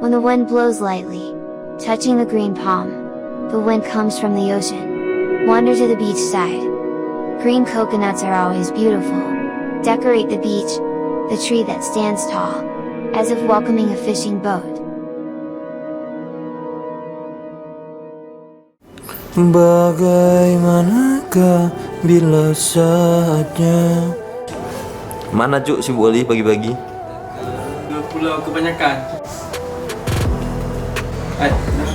When the wind blows lightly, touching the green palm, the wind comes from the ocean. Wander to the beach side. Green coconuts are always beautiful. Decorate the beach, the tree that stands tall, as if welcoming a fishing boat. Bagaimanakah bila saatnya. Mana cuk si Boli pagi-pagi? Dua pulau kebanyakan.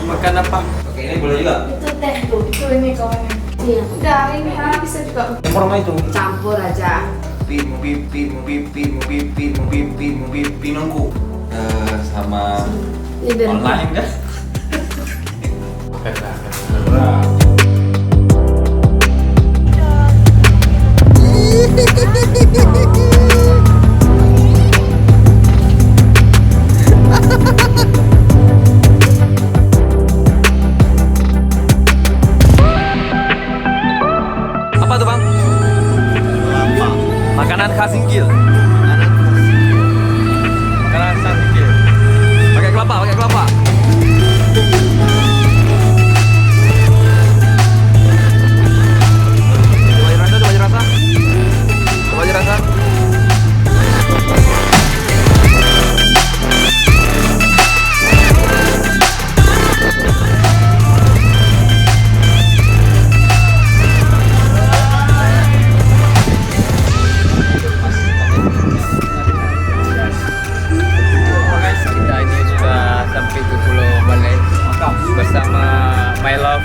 Makan apa? Oke, ini boleh juga. Itu teh tuh, itu ini kawannya. Iya. Udah, ini bisa juga. Yang pertama itu Campur aja. pipi nunggu sama Liber. online kan? Apa tuh bang? Makanan khas Singkil. Makanan khas Singkil. Pakai kelapa, pakai kelapa. Coba aja rasa, coba aja rasa. Coba aja rasa. Kita ini sudah sampai ke Pulau Balai bersama my love,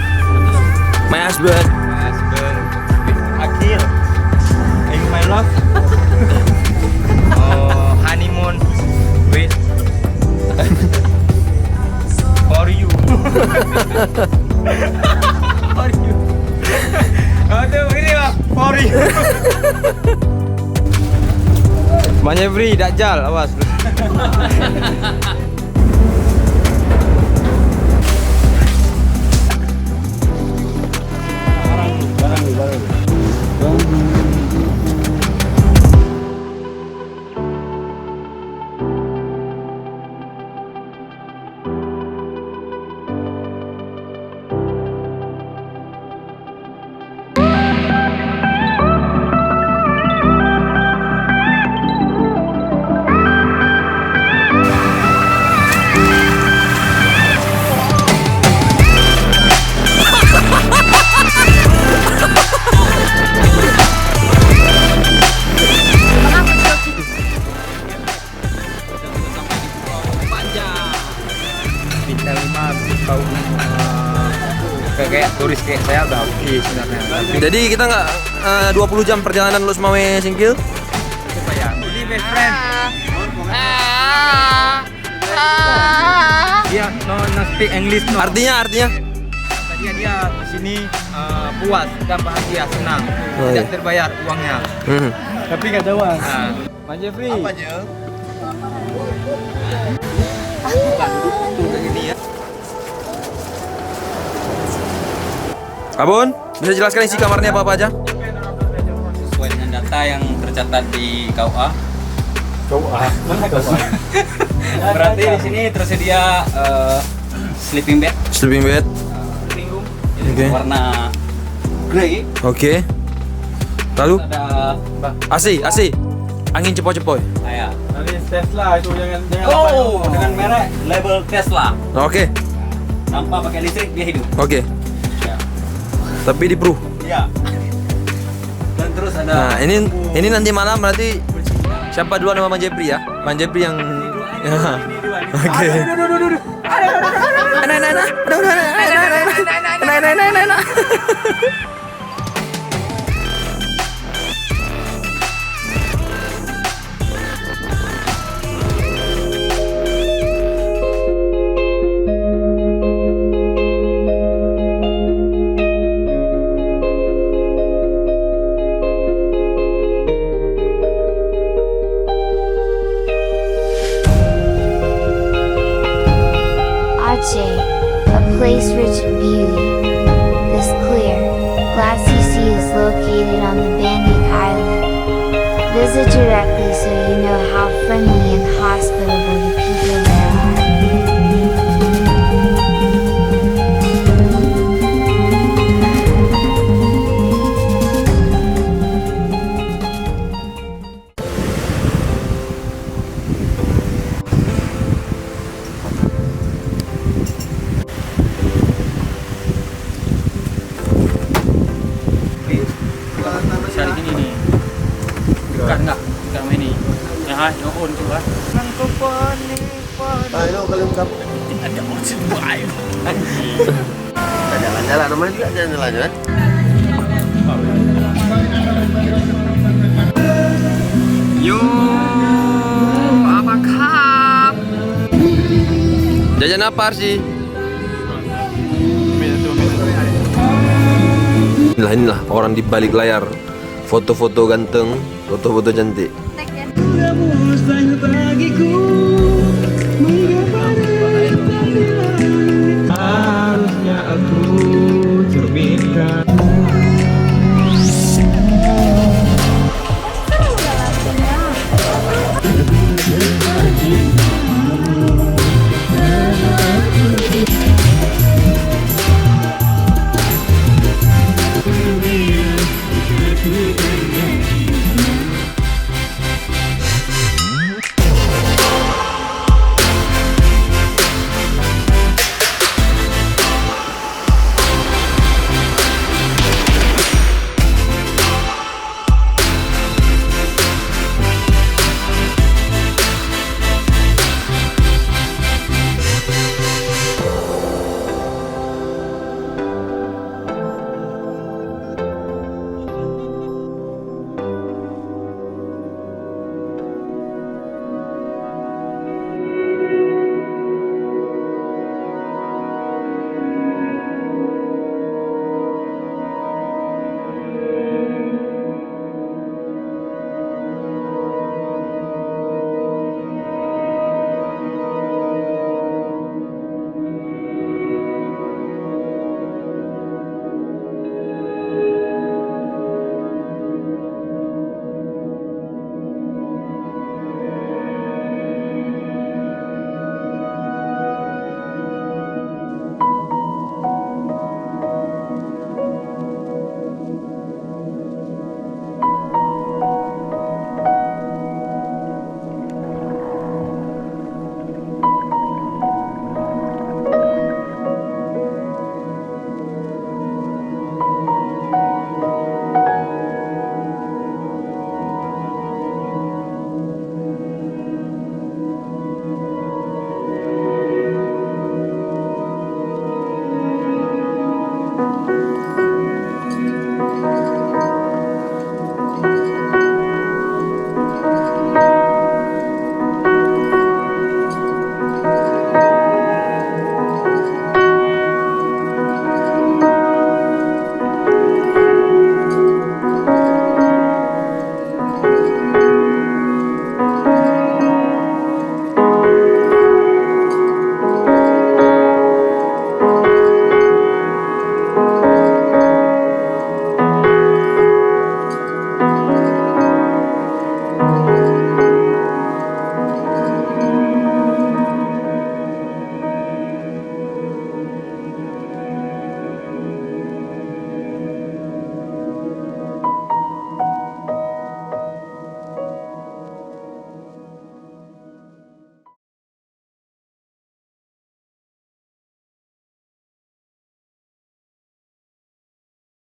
My husband. my husband, Akil, and my love. Honeymoon with for you. For you. Tuh ini lah for you. Bang Jeffrey, Dajjal, awas. Bintang 5 tahu kayak turis kayak saya udah oke sebenarnya. Jadi kita nggak 20 jam perjalanan lu Semawe Singkil? Supaya ini best friend. Dia no speak English no. Artinya Tadi dia di sini puas dan bahagia, senang. Oh, Tidak iya. terbayar uangnya. Tapi nggak ada uang. Bang Jeffrey. Apa aja? Abun, bisa jelaskan isi kamarnya apa aja? Sesuai dengan data yang tercatat di KUA. Berarti di sini tersedia sleeping bed, Sleeping bed. living room, Oke. warna grey. Oke. Lalu Ada AC, angin cepoy-cepoy. kayak Nanti Tesla itu jangan dengan merek label Tesla. Oke, Tanpa pakai listrik dia hidup. oke. Ya. Tapi di Pru. Iya. Dan terus ada Nah, ini nanti malam berarti siapa duluan sama Bang Jepri ya? Bang Jepri yang ya. Oke. Aceh, a place rich in beauty. This clear, glassy sea is located on the Bandi Island. Visit directly so you know how friendly and hospitable the people there are. Ayo kalian ungkap. Jalan-jalan namanya juga jalan-jalan. Yo, apa kap? Jajan apa sih? Inilah orang di balik layar, foto-foto ganteng, foto-foto cantik.